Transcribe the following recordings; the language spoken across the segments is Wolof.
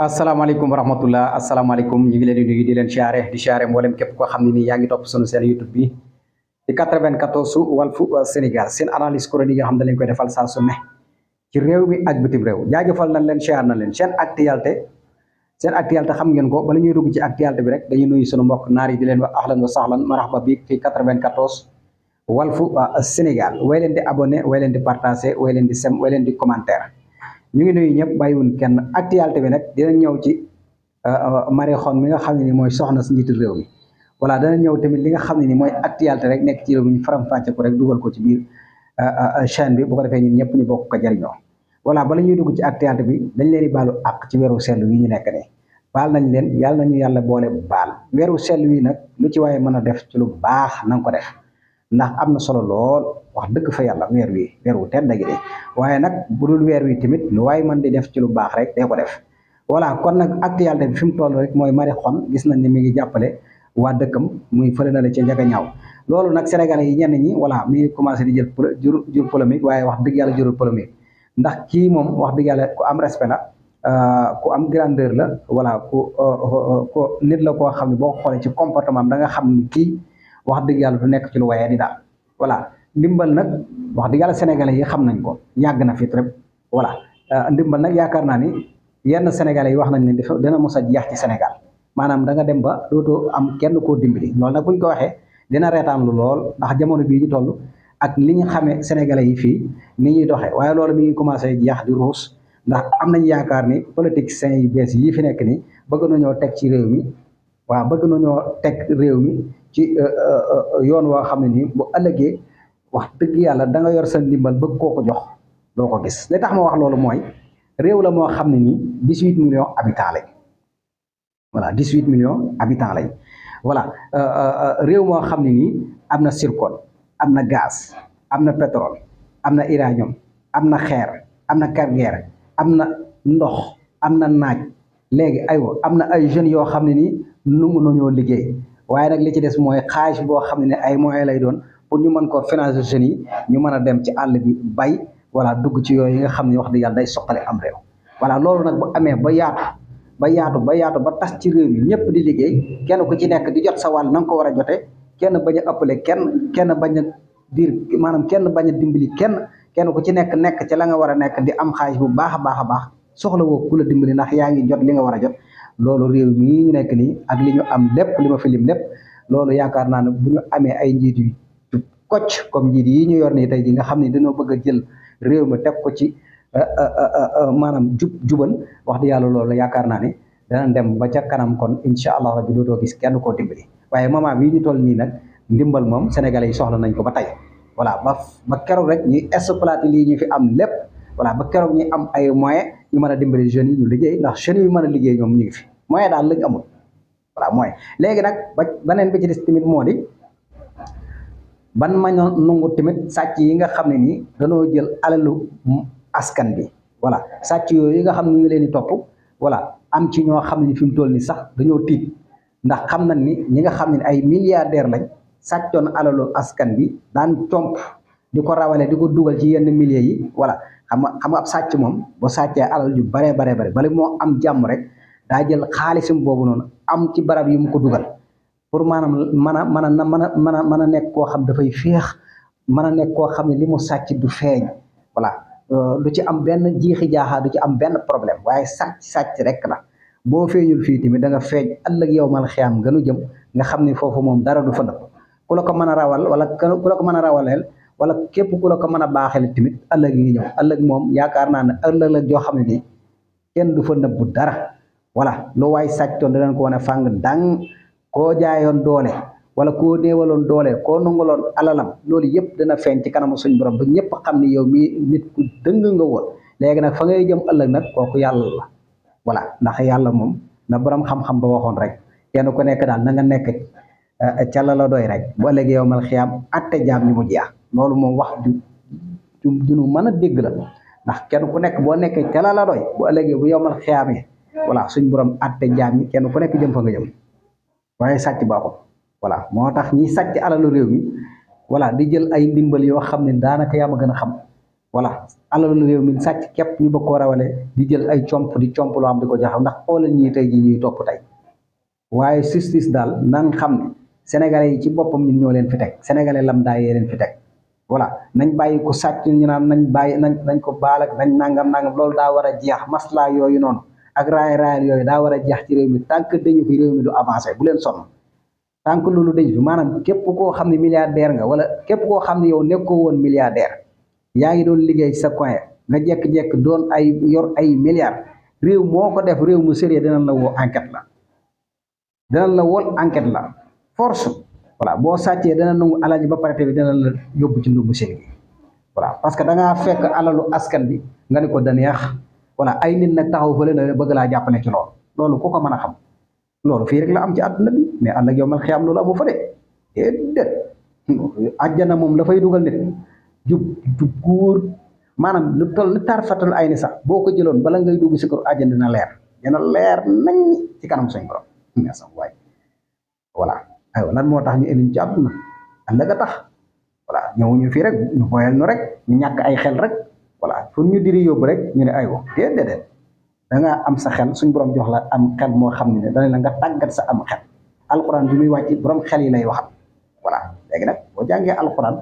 asalaamaaleykum wa rahmatullah asalaamaaleykum ñu ngi leen di nuyu di leen siyaare mboolem képp koo xam ne nii yaa ngi topp sunu seen YouTube bi di 94 Walfu Sénégal seen analyse chronique yoo xam ne dañ koy defal saa su ne ci réew mi ak bitim réew jaajëfal nañ leen siyaar nañ leen seen actualité xam ngeen ko bala ñuy dugg ci actualité bi rek dañuy nuyu sunu mbokk naar yi di leen wax ahlan wa sahlan marhaba bi fii 94 Walfu Sénégal way leen di abonné way leen di partagé way leen di sem way leen di commentaire ñu ngi nuyu ñëpp bàyyiwun kenn actualité bi nag dina ñëw ci Marie Khone mi nga xam ne ni mooy soxna si njiitu réew mi voilà dana ñëw tamit li nga xam ne ni mooy actualité rek nekk ci réew mi ñu faram-fàcce ko rek dugal ko ci biir chaîne bi bu ko defee ñun ñëpp ñu bokk ko jariñoo voilà bala ñuy dugg ci actualité bi dañ leen di baalu àq ci weeru sell wi ñu nekk ne baal nañ leen yàlla nañu yàlla boole baal weeru sell wi nag lu ci waaye mën a def ci lu baax na nga ko def ndax am na solo lool wax dëgg fa yàlla weer wu tedd gi de waaye nag bu dul weer wi tamit lu waaye mën di def ci lu baax rek dee ko def voilà kon nag actualité bi fi mu toll rek mooy Marie Khone gis nañ ne mi ngi jàppale waa dëkkam muy fële na la ca njaga ñaaw loolu nag sénégalais yi ñenn ñi voilà mi ngi commencé di jël jur polémique waaye wax dëgg yàlla jurul polémique ndax kii moom wax dëgg yàlla ku am respect la ku am grandeur la voilà ku nit la koo xam ne boo xoolee ci comportement am da nga xam ni kii wax dëgg yàlla du nekk ci lu waaye di daal voilà ndimbal nag wax dëgg yàlla sénégalais yi xam nañ ko yàgg na fi trop voilà ndimbal nag yaakaar naa ni yenn sénégalais yi wax nañ ne dafa dana mos a jeex ci Sénégal maanaam da nga dem ba dootoo am kenn koo dimbali loolu nag buñ ko waxee dina reetaan lu lool ndax jamono bii ñu toll ak li ñu xamee sénégalais yi fii ni ñuy doxee waaye loolu mi ngi commencé jeex di ruus ndax am nañ yaakaar ni politiciens yu bees yii fi nekk nii bëgg nañoo teg ci réew mi waaw bëgg nañoo teg réew mi ci yoon woo xam ne nii bu ëllëgee wax dëgg yàlla da nga yor sa ndimbal bëgg koo ko jox doo ko gis li tax ma wax loolu mooy réew la moo xam ne nii 18 millions habitants lañ voilà 18 millions habitants lañ voilà réew moo xam ne nii am na zircon am na gaz am na pétrole am na uranium am na xeer am na carrière am na ndox am na naaj léegi aywa am na ay jeunes yoo xam ne nii nangu nañoo liggéey waaye nag li ci des mooy xaalis boo xam ne ay moyens lay doon pour ñu mën koo financer jeunes yi ñu mën a dem ci àll bi bay voilà dugg ci yooyu yi nga xam ne wax dëgg yàlla day soqale am réew voilà loolu nag bu amee ba yaatu ba tas ci réew mi ñëpp di liggéey kenn ku ci nekk di jot sa wàll na nga ko war a jotee kenn bañ a ëppale kenn bañ a diir maanaam kenn bañ a dimbali kenn ku ci nekk ci la nga war a nekk di am xaalis bu baax a baax soxla woo ku la dimbali ndax yaa ngi jot li nga war a jot loolu réew mii ñu nekk nii ak li ñu am lépp li ma fi lim lépp loolu yaakaar naa ne bu ñu amee ay njiit yu kocc comme njiit yi ñu yor nii tey ji nga xam ne dañoo bëgg a jël réew mi teg ko ci maanaam jubal wax di yàlla loolu yaakaar naa ne dana dem ba ca kanam kon incha allah rabbi dootoo gis kenn koo dimbali waaye moment bii ñu toll nii nag ndimbal moom sénégalais yi soxla nañ ko ba tey voilà ba keroog rek ñuy exploité lii ñu fi am lépp voilà ba keroog ñuy am ay moyens ñu mën a dimbali jeunes yi ñu liggéey ndax jeunes yi mën a liggéey ñoom ñu ngi fi moyen daal lañ amul voilà moyen léegi nag beneen bi ci des tamit moo di ban ma nangu tamit sàcc yi nga xam ne nii dañoo jël alalu askan bi voilà sàcc yooyu yi nga xam ne ñu ngi leen di topp voilà am ci ñoo xam ne ni fi mu toll nii sax dañoo tiit ndax xam nañ ni ñi nga xam ne ay milliardaires lañ sàccoon alalu askan bi daan comp di ko rawale di ko dugal ci yenn milliers yi voilà xam nga ab sàcc moom boo sàccee alal yu bare bala moo am jàmm rek daa jël xaalisam boobu noonu am ci barab yu mu ko dugal pour maanaam mën a nekk koo xam dafay féex mën a nekk koo xam ne li mu sàcc du feeñ voilà du ci am benn jiixi jaaxaa du ci am benn problème waaye sàcc rek la boo feeñul fii tamit da nga feeñ ëllëg yow mal xiyaam nga nu jëm nga xam ne foofu moom dara du fa nëpp ku la ko mën a rawal wala ku la ko mën a rawaleel wala képp ku la ko mën a baaxeel tamit ëllëg yi ñëw ëllëg moom yaakaar naa ne ëllëg la joo xam ne nii kenn du fa nëbbu dara voilà lu waay sàccoon danañ ko wane fàng dang koo jaayoon doole wala koo néewaloon doole koo nangaloon alalam loolu yëpp dana feeñ ci kanamu suñ borom ba ñëpp xam ne yow mii nit ku dëng nga woon léegi nag fa ngay jëm ëllëg nag kooku yàlla la voilà ndax yàlla moom na borom xam-xam ba waxoon rek kenn ku nekk daal na nga nekk ca la doy rek bu ëllëgee yow mal xiyaam atte jaam ñi mu jeex loolu moom wax ju nu mën a dégg la ndax kenn ku nekk boo nekkee ca la doy bu ëllëgee bu yow mal xiyaamee voilà suñ borom atte jaam ñi kenn ku nekk jëm fa nga jëm waaye sàcc baaxul voilà moo tax ñiy sàcc alalu réew mi voilà di jël ay ndimbal yoo xam ne daanaka yaa ma gën a xam voilà alalu réew mi sàcc képp ñu bëgg koo rawale di jël ay comp di comp loo am di ko jaxaw ndax xoolal ñii tey ji ñuy topp tey waaye justice daal nan xam ne sénégalais yi ci boppam ñun ñoo leen fi teg sénégalais lambda yee leen fi teg voilà nañ bàyyi ko sàcc ñu naan nañ ko baal ak nañ nangam loolu daa war a jeex maslaa yooyu noonu ak raayal yooyu daa war a jeex ci réew mi tant que dañu fi réew mi du avancé bu leen sonn tant que loolu dañu fi maanaam képp koo xam ne milliardaire nga wala képp koo xam ne yow nekkoo woon milliardaire yaa ngi doon liggéey sa coin nga jekk-jekk doon ay yor ay milliards réew moo ko def réew mu sérieux dinañ la woo enquête la dinañ la wol enquête la force voilà boo sàccee dana nangu alal ji ba pare tamit dina la yóbbu ci ndumbu seen gi voilà parce que da ngaa fekk alalu askan bi nga ne ko daneex voilà ay nit nag taxaw fële na bëgg laa jàppale ci loolu ku ko mën a xam loolu fii rek la am ci àdduna bi mais àll ak yow man xiyam loolu amu fa de déedéet àjjana moom la fay dugal nit jub góor maanaam lu toll ni tarfatal ay ni sax boo ko jëloon bala ngay dugg si kër àjjana dina leer nañ ci kanam suñ borom merci waay voilà aywa lan moo tax ñu indi ci àdduna ëllëg a tax voilà ñëwuñu fii rek ñu boyal nu rek ñu ñàkk ay xel rek voilà fu ñu diri yóbbu rek ñu ne aywa déedéet da nga am sa xel suñ borom jox la am xel moo xam ne dana la nga tàggat sa am xel alxuraan bi muy wàcc borom xel yi lay waxal voilà léegi nag boo jàngee alxuraan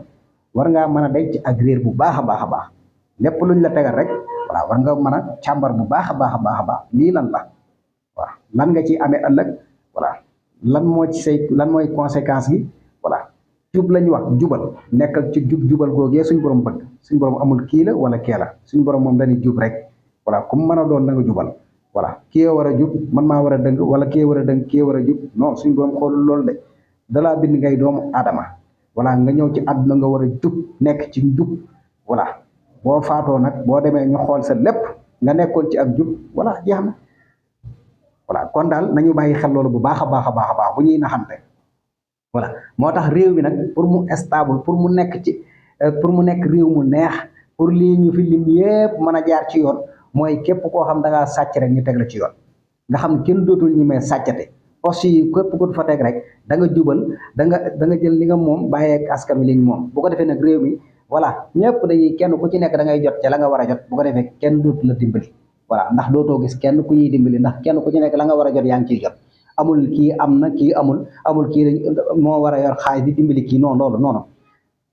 war ngaa mën a denc ak réer bu baax a baax lépp luñ la tegal rek voilà war nga mën a càmbar bu baax a baax lii lan la waaw lan nga ciy amee ëllëg voilà lan moo ci say lan mooy conséquence gi voilà jub lañu wax jubal nekkal ci jubal googee suñ borom bëgg suñ borom amul kii la wala kee la suñ borom moom dañuy jub rek voilà comme mën a doon na nga jubal voilà kii war a jub man maa war a dëng wala kii war a dëng kii war a jub non suñ borom xoolul loolu de dalaa bind ngay doomu aadama voilà nga ñëw ci àdduna nga war a jub nekk ci njub voilà boo faatoo nag boo demee ñu xool sa lépp nga nekkoon ci ak jub voilà jeex na voilà kon daal nañu bàyyi xel loolu bu baax a baax bu ñuy naxante voilà moo tax réew mi nag pour mu stable pour mu nekk réew mu neex pour lii ñu fi lim yépp mën a jaar ci yoon mooy képp koo xam da ngaa sàcc rek ñu teg la ci yoon nga xam kenn dootul ñi may sàccate poste yi képp ko fa teg rek da nga jubal da nga jël li nga moom bàyyeeg askan wi liñ moom bu ko defee nag réew mi voilà ñëpp dañuy kenn ku ci nekk da ngay jot ca la nga war a jot bu ko defee kenn dootu la dimbali voilà ndax dootoo gis kenn ku ñuy dimbali ndax kenn ku ci nekk la nga war a jot yaa ngi ciy jot amul kii am na kii amul kii moo war a yor xaalis di dimbali kii non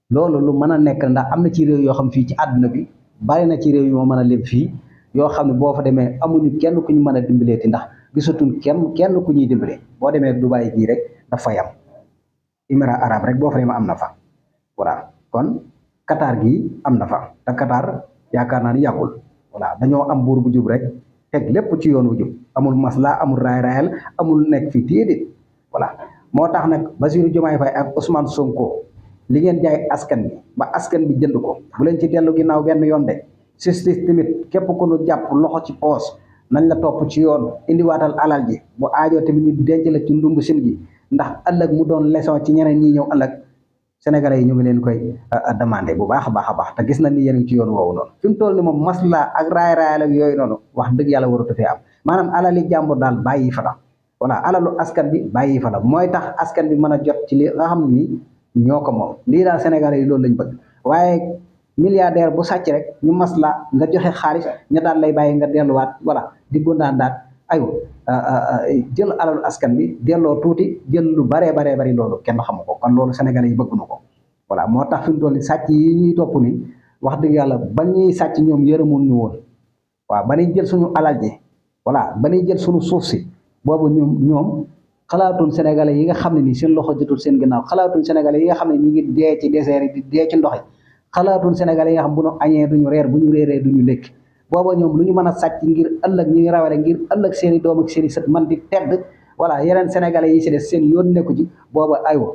loolu lu mën a nekk ndax am na ci réew yoo xam fii ci àdduna bi bari na ci réew yoo mën a lim fii yoo xam ne boo fa demee amuñu kenn ku ñu mën a dimbaleeti ndax gisatuñ kenn ku ñuy dimbale boo demee Dubaay gii rek dafa yam Émirats arabes rek boo fa demee am na fa voilà kon Qatar gi am na fa te Qatar yaakaar naa ni yàggul voilà dañoo am buur bu jub rek teg lépp ci yoon wu jub amul masla amul raayal amul nekk fii déedéet voilà moo tax nag Bassirou Diomaye Faye ak Ousmane Sonko li ngeen jaay askan bi ba askan bi jënd ko bu leen ci dellu ginnaaw benn yoon de justice tamit képp ku nu jàpp loxo ci poos nañ la topp ci yoon indiwaatal alal ji bu aajoo tamit ñu denc la ci ndumb sin gi ndax ëllëg mu doon leçon ci ñeneen ñi ñëw ëllëg sénégalais yi ñu ngi leen koy demandé bu baax a baax te gis na ni yéen ngi ci yoon woowu noonu fi mu toll ni moom masla ak raay ak yooyu noonu wax dëgg yàlla waratu fee am maanaam alali jàmbur daal bàyyi fa la voilà alalu askan bi bàyyi fa la mooy tax askan bi mën a jot ci li nga xam ne nii ñoo ko moom lii daal sénégalais yi loolu lañ bëgg waaye milliardaire bu sàcc rek ñu masla nga joxe xaalis ña daal lay bàyyi nga delluwaat voilà di gondaan daal aywa jël alalu askan bi delloo tuuti jël lu baree bari loolu kenn xamu ko kon loolu sénégalais yi bëgguñu ko voilà moo tax fi mu toll ni sàcc yi ñuy topp ni wax dëgg yàlla ba ñuy sàcc ñoom yërëmoon ñu woon waaw ba ñuy jël suñu alal ji voilà ba ñuy jël suñu suuf si boobu ñoom xalaatuñ sénégalais yi nga xam ne nii seen loxo jotul seen ginnaaw xalaatuñ sénégalais yi nga xam ne ñi ngi dee ci désert yi di dee ci ndox yi xalaatuñ sénégalais yi nga xam bu ñu añee duñu reer bu ñu réeree duñu lekk booba ñoom lu ñu mën a sàcc ngir ëllëg ñuy rawale ngir ëllëg seen i doom ak seen i sët man di tedd voilà yeneen sénégalais yi si des seen yoon nekku ci booba aywa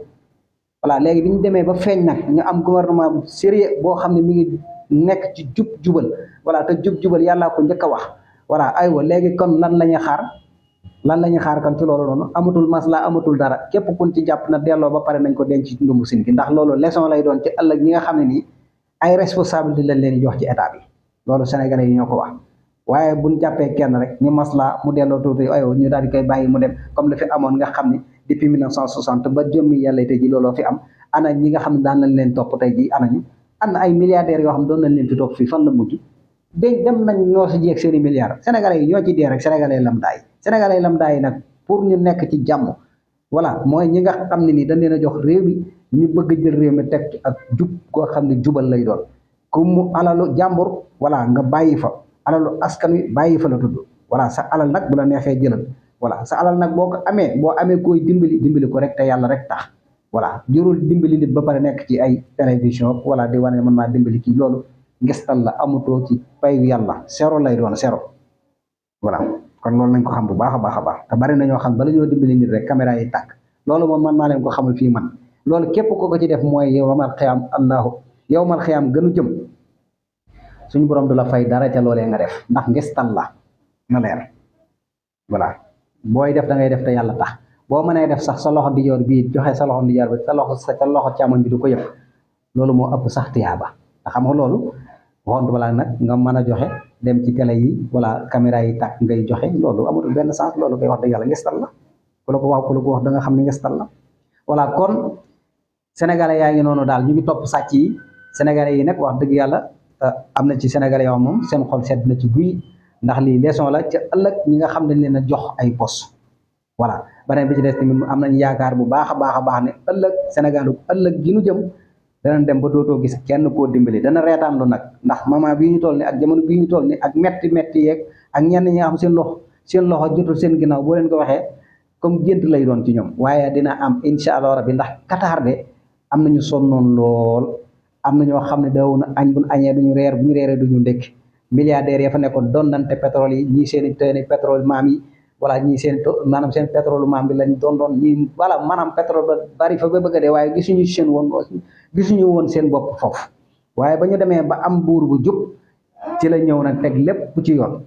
voilà léegi bi ñu demee ba feeñ nag ñu am gouvernement bu sérieux boo xam ne mi ngi nekk ci jubal voilà te jubal yàllaa ko njëkk a wax voilà aywa léegi kon lan la ñuy xaar kan ci loolu noonu amatul masla amatul dara képp kun ci jàpp na delloo ba pare nañ ko denc ci ndumbu sin gi ndax loolu leçon lay doon ci ëllëg ñi nga xam ne nii ay responsabilité lañ leen jox ci état bi loolu sénégalais yi ñoo ko wax waaye buñ jàppee kenn rek ñu masla mu delloo tuuti aywa ñu daal di koy bàyyi mu dem comme li fi amoon nga xam ne depuis 1960 ba jëmmi yàlla tey ji looloo fi am ana ñi nga xam ne daan lañ leen topp tey ji anañu am na ay milliardaires yoo xam doon nañ leen fi toog fii fan la mujj dégg dem nañ ñoo si jeeg seen i milliards sénégalais yi ñoo ci dee rek sénégalais yi lambda yi nag pour ñu nekk ci jàmm voilà mooy ñi nga xam ne nii dañ leen a jox réew mi ñu bëgg a jël réew mi teg ci ak jub koo xam ne jubal lay doon ku mu alalu jàmbur voilà nga bàyyi fa alalu askan wi bàyyi fa la tudd voilà sa alal nag bu la neexee jëlal voilà sa alal nag boo ko amee boo amee koy dimbali ko rek te yàlla rek tax voilà jurul dimbali nit ba pare nekk ci ay télévision voilà di wane man maa dimbali kii loolu ngestal la amutoo ci payu yàlla zéro lay doon zéro voilà kon loolu nañ ko xam bu baax a baax a baax te bari na ñoo xam bala ñoo dimbali nit rek caméra yi tàkk loolu moom man maa leen ko xamul fii man loolu képp ko ci def mooy yowmal xiyaam yowmal xiyaam gënu jëm suñu borom du la fay dara ca loolee nga def ndax ngestal la na leer voilà booy def da ngay def te yàlla tax boo mënee def sax sa loxo ndijoor bii joxe sa loxo ndijoor bi sa loxo càmmoñ bi du ko yëpp loolu moo ëpp sax tiyaaba te xam nga loolu waxoon balaa nag nga mën a joxe dem ci télé yi wala caméra yi tàkk ngay joxe loolu amatul benn sens loolu koy wax dëgg yàlla ngestal la ku la ko wax da nga xam ne ngestal la voilà kon sénégalais yaa ngi noonu daal ñu ngi topp sàcc yi sénégalais yi nag wax dëgg yàlla am na ci sénégalais yoo moom seen xol sedd na ci guy ndax lii leçon la ca ëllëg ñi nga xam ne leen a jox ay poste voilà beneen bi ci des tamit am nañ yaakaar bu baax a baax ne ëllëg Sénégal ëllëg gi nu jëm danañ dem ba dootoo gis kenn koo dimbali dana reetaan lu nag ndax moment bii ñu toll ni ak jamono bii ñu toll ni ak metti yeeg ak ñenn ñi nga xam seen loxo jotul seen ginnaaw boo leen ko waxee comme gént lay doon ci ñoom waaye dina am incha allah rabbi ndax Qatar de am nañu sonnoon lool am na ñoo xam ne daw na añ buñ añee duñu reer bu ñu reeree duñu ndékki milliardaires ya fa nekkoon doon nante pétrole yi ñii seeni pétrole maam yi voilà ñii maanaam seen pétrole maam bi lañ doon ñii voilà maanaam pétrole ba bari fa ba bëgg a dee waaye gisuñu woon seen bopp foofu waaye ba ñu demee ba am buur bu jub ci la ñëw nag teg lépp ci yoon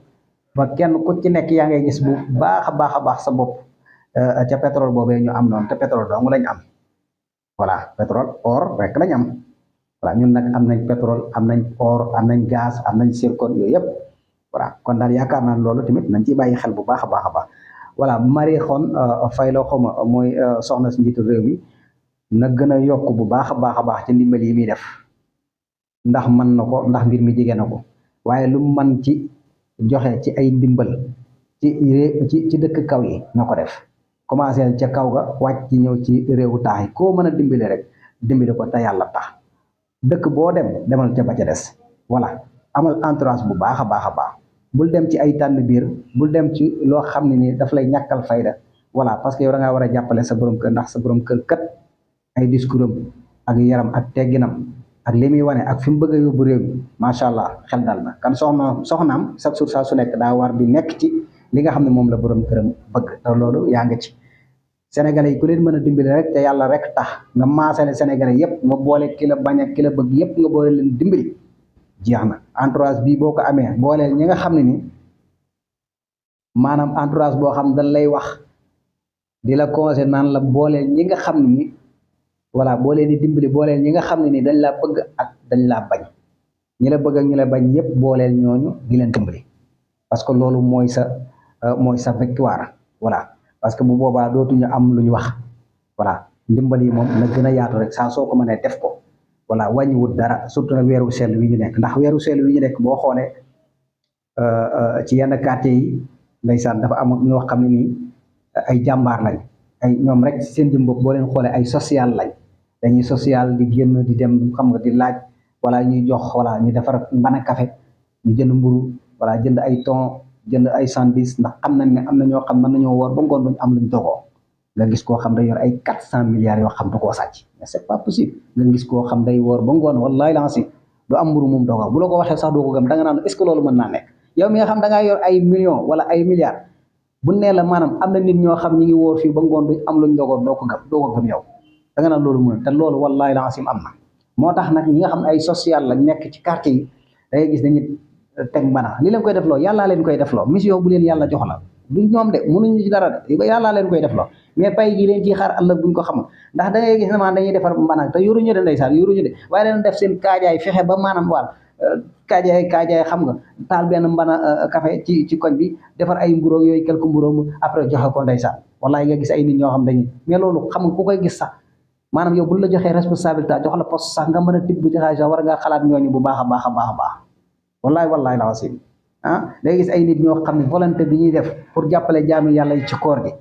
ba kenn ku ci nekk yaa ngay gis bu baax a baax sa bopp ca pétrole boobee ñu am noonu te pétrole dong lañ am voilà pétrole or rek lañ am voilà ñun nag am nañ pétrole am nañ or am nañ gaz am nañ zircon yooyu yëpp voilà kon daal yaakaar naa loolu tamit nañ ci bàyyi xel bu baax a baax voilà Marie Khone Faye la xawma mooy soxna si njiitu réew mi na gën a yokk bu baax a baax ci ndimbal yi muy def ndax mën na ko ndax mbir mi jege na ko waaye lu mu mën ci joxe ci ay ndimbal ci dëkk kaw yi na ko def commencé ca kaw ga wàcc ci ñëw ci réewu taax yi koo mën a dimbali rek dimbali ko te yàlla tax dëkk boo demal ca ba ca des voilà amal entourage bu baax a baax bul dem ci ay tànn biir bul dem ci loo xam ne ni daf lay ñàkkal fayda voilà parce que yow da ngaa war a jàppale sa borom kër ndax sa borom kër kat ay discours am ak yaram ak tegginam ak li muy wane ak fi mu bëgg a yóbbu réew mi macha allah xel dal na kan soxnaam chaque jour saa su nekk daa war di nekk ci li nga xam ne moom la borom këram bëgg te loolu yaa ngi ci sénégalais yi ku leen mën a dimbali rek te yàlla rek tax nga maasale sénégalais yëpp nga boole ki la bañ ak ki la bëgg yëpp nga boole leen dimbali jeex na entourage bii boo ko amee booleel ñi nga xam ne ni maanaam entourage boo xam dañ lay wax di la conseil naan la booleel ñi nga xam ne ni voilà boo leen di dimbali booleel ñi nga xam ne ni dañ laa bëgg ak dañ laa bañ ñi la bëgg ak ñi la bañ yëpp booleel ñooñu di leen dimbali parce que loolu mooy sa victoire voilà parce que bu boobaa dootuñu am lu ñu wax voilà ndimbal yi moom na gën a yaatu rek saa soo ko mënee def ko voilà wàññiwut dara surtout nag weeru sell wi ñu nekk ndax weeru sell wi ñu nekk boo xoolee ci yenn quartier yi ndeysaan dafa am ñoo xam ne nii ay jàmbaar lañ ay ñoom rek seen jëm bopp boo leen xoolee ay social lañ dañuy social di génn di dem xam nga di laaj wala ñuy jox wala ñu defar mbana café ñu jënd mburu wala jënd ay thon jënd ay sandwich ndax xam nañ ne am na ñoo xam mën nañoo woor ba ngoon duñ am luñ dogoo nga gis koo xam day yor ay 400 milliards yoo xam du koo sàcc mais c'est pas possible nga gis koo xam day woor ba ngoon wallahi la si du am mburu moom dogoo bu la ko waxee sax doo ko gëm da nga naan est-ce que loolu mën naa nekk yow mi nga xam da ngaa yor ay millions wala ay milliards bu nee la maanaam am na nit ñoo xam ñi ngi woor fii ba ngoon duñ am luñ dogoo doo ko gëm yow da nga naan loolu mën te loolu wallahi la am na moo tax nag ñi nga xam ne ay social la nekk ci quartier yi da ngay gis dañuy teg mbana li leen koy defloo yàllaa leen koy defloo mission bu leen yàlla jox la du ñoom de mënuñu ci dara de yàllaa leen koy defloo mais pay gi leen ciy xaar ëllëg buñ ko xamul ndax da ngay gis ne maanaam dañuy defar mbana te yoruñu de ndeysaan yoruñu de waaye dañu def seen kaajaay fexe ba maanaam waal kaajaay xam nga taal benn mbana café ci koñ bi defar ay mburoog yooyu quelque mburoog après joxe ko ndeysaan wallahi nga gis ay nit ñoo xam dañuy mais loolu xam nga ku koy gis sax maanaam yow bu la joxee responsabilité jox la poste sax nga mën a tibb ci xaalis war ngaa xalaat ñooñu bu baax a baax a baax a baax wallaay wallaay la wasim day gis ay nit ñoo xam ne volonté bi ñuy def pour jàppale jaami yàlla yi ci koor gi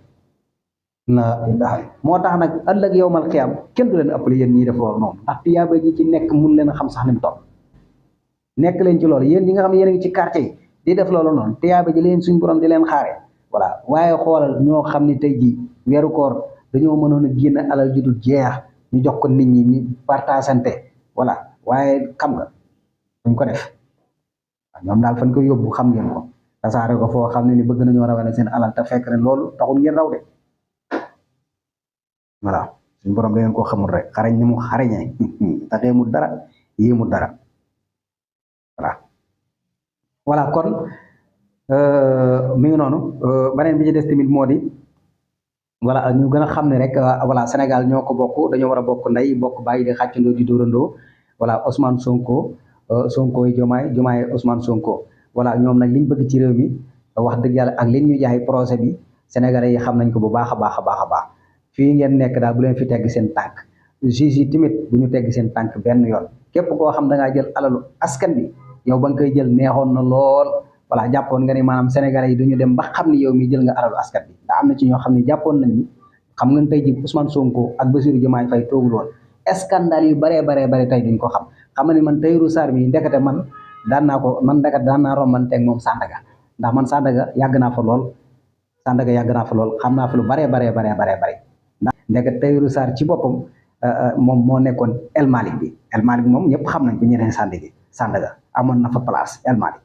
la ilaha moo tax nag ëllëg yowmal xiyaam kenn du leen ëppale yéen ñii def loolu noonu ndax tiyaaba ji ci nekk mun leen a xam sax ni mu toll nekk leen ci loolu yéen ñi nga xam ne yéen a ngi ci quartier yi di def loolu noonu tiyaaba ji leen suñ borom di leen xaare voilà waaye xoolal ñoo xam ne tey jii weeru koor dañoo mënoon a génn alal ju dul jeex ñu jox ko nit ñi ñu partageante voilà waaye xam nga duñ ko def ñoom daal fan ko yóbbu xam ngeen ko tasaare ko foo xam ne ni bëgg nañoo rawale seen alal te fekk ne loolu taxul ngeen raw de voilà suñu borom da ngeen koo xamul rek xarañ ni mu xarañee te xeemul dara yéemul dara voilà kon mi ngi noonu beneen bi ci des tamit moo di voilà ñu gën a xam ne rek voilà Sénégal ñoo ko bokk dañoo war a bokk ndey bokk bàyyi di xàccandoo di dóorandoo voilà Ousmane Sonko Sonko yi Diomaye Ousmane Sonko voilà ñoom nag liñ bëgg ci réew mi wax dëgg yàlla ak liñ ñu jaay projet bi Sénégalais yi xam nañ ko bu baax a baax a baax a baax fii ngeen nekk daal bu leen fi tegg seen tànk juge yi tamit bu ñu tegg seen tànk benn yoon képp koo xam da ngaa jël alalu askan bi yow ba nga koy jël neexoon na lool voilà jàppoon nga ni maanaam Sénégalais yi duñu dem ba xam ni yow mi jël nga alalu askan bi ndax am na ci ñoo xam ne jàppoon nañ ni xam nga tey ji Ousmane Sonko ak Bassirou Diomaye Faye toogul woon scandale yu baree bare tey duñ ko xam nga ni man Tahirou Sarr mi ndekete man daan naa rombanteeg moom Sandaga ndax man Sandaga yàgg naa fa lool xam naa fa lu baree bare ndax ndekete Tahirou Sarr ci boppam moom moo nekkoon El Malick bi moom ñëpp xam nañ ko ñeneen Sandaga amoon na fa place El Malick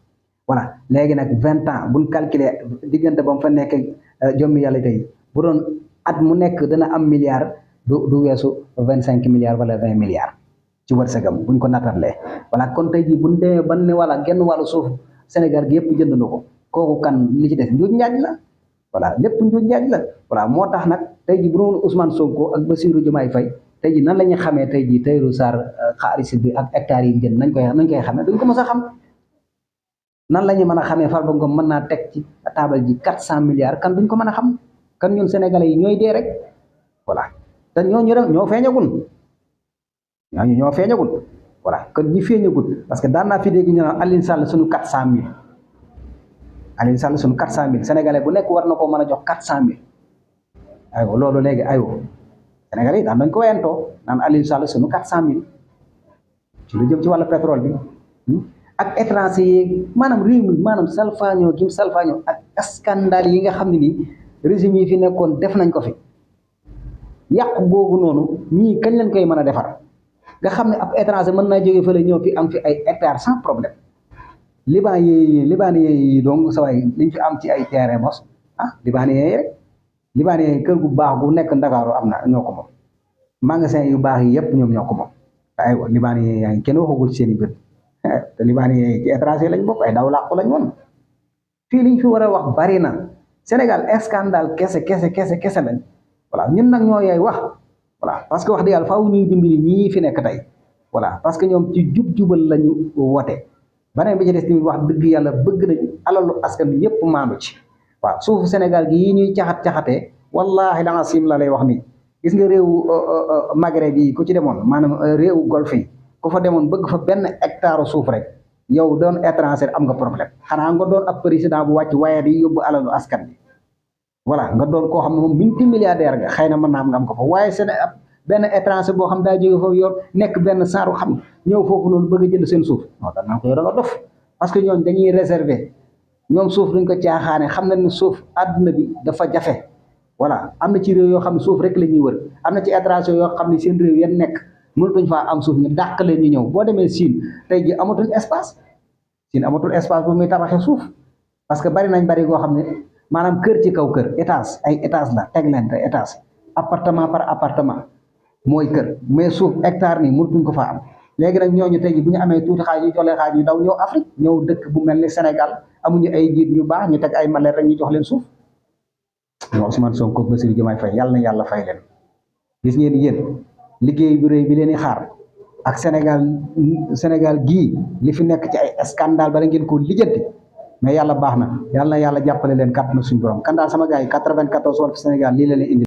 voilà léegi nag 20 ans buñ calculer diggante ba mu fa nekk jommi yàlla tey bu doon at mu nekk dana am milliard du weesu 25 milliards wala 20 milliards ci wërsëgam buñ ko nattalee voilà kon tey jii buñ demee ban ne wala genn wàllu suuf Sénégal gi yëpp jënd na ko kooku kan li ci des njuuj njaaj la voilà lépp njuuj njaaj la voilà moo tax nag tey jii bu doon Ousmane Sonko ak Bassirou Diomaye Faye tey jii nan la ñuy xamee tey jii Tahirou Sarr xaalis bi ak hectares yi jënd nañ koy xamee duñ ko mës a xam nan la ñu mën a xamee Farba Ngom mën naa teg ci taabal ji 400 milliards kan duñ ko mën a xam kan ñun sénégalais yi ñooy dee rek voilà te ñooñu rek ñoo feeñagul voilà kon ñi feeñagul parce que daan naa fi dégg ñu naan Alioune Sall suñu 400000 sénégalais bu nekk war na koo mën a jox 400000 aywa loolu léegi aywa sénégalais yi daan nañ ko weyantoo naan Alioune Sall suñu 400000 ci lu jëm ci wàllu pétrole bi. ak étranger yi maanaam réew mi maanaam salfaañoo gim salfaañoo ak scandale yi nga xam ne nii régime yi fi nekkoon def nañ ko fi yàqu googu noonu ñii kañ lañ koy mën a defar nga xam ne ab étranger mën naa jógee fële ñëw fi am fi ay hectares sans problème libanais yi donc sa waay liñ fi am ci ay terrain mos libanais yi kër gu baax gu nekk Ndakaaru am na ñoo ko moom magasin yu baax yi yëpp ñoom ñoo ko moom aywa libanais yi yaa ngi kenn waxagul seen i bët te libaani yi ci étranger lañ bokk ay daw làqu lañ woon fii liñ fi war a wax bari na Sénégal scandale kese lañ voilà ñun nag ñoo yay wax voilà parce que wax dëgg yàlla faaw ñuy dimbali ñii fi nekk tey voilà parce que ñoom ci jubal lañu wote beneen bi ci des tamit wax dëgg yàlla bëgg nañ alalu askan bi yëpp maandu ci waaw suufu Sénégal gi yi ñuy caxatee wallahi la sim la lay wax nii gis nga réewu Maghreb yi ku ci demoon maanaam réewu golfe yi ku fa demoon bëgg fa benn hectare suuf rek yow doon étranger am nga problème xanaa nga doon ab président bu wàcc waaye di yóbbu alalu askan bi voilà nga doon koo xam ne moom multimilliardaire nga xëy na mën naa am nga am ko fa waaye seen ab benn étranger boo xam daa jóge foofu yor nekk benn saaru xam ñëw foofu noonu bëgg a jënd seen suuf non da naa ko yow da nga dof parce que ñoom dañuy réserver ñoom suuf duñ ko caaxaane xam nañ ne suuf àdduna bi dafa jafe voilà am na ci réew yoo xam ne suuf rek la ñuy wër am na ci étranger yoo xam ne seen réew yan nekk mënatuñ faa am suuf ñu dàq leen ñu ñëw boo demee Chine tey ji amatul espace bu muy tabaxee suuf parce que bari goo xam ne maanaam kër ci kaw kër ay étage la teg leen te étage appartement par appartement mooy kër mais suuf hectare nii mënatuñ ko faa am léegi nag ñooñu tey ji bu ñu amee tuuti xaaj ñu jox leen xaaj ñu daw ñëw Afrique ñëw dëkk bu mel ni Sénégal amuñu ay jiit ñu baax ñu teg ay maleer rek ñu jox leen suuf ñoo Ousmane Sonko Bassirou Diomaye Faye yàlla na yàlla fay leen gis ngeen yéen liggéey bu rëy bi leen di xaar ak Sénégal gii li fi nekk ci ay scandale ba ngeen ko lijjanti mais yàlla baax na yàlla jàppale leen kàtt na suñu borom kan daal sama gars yi 94 Walf Sénégal lii la leen indi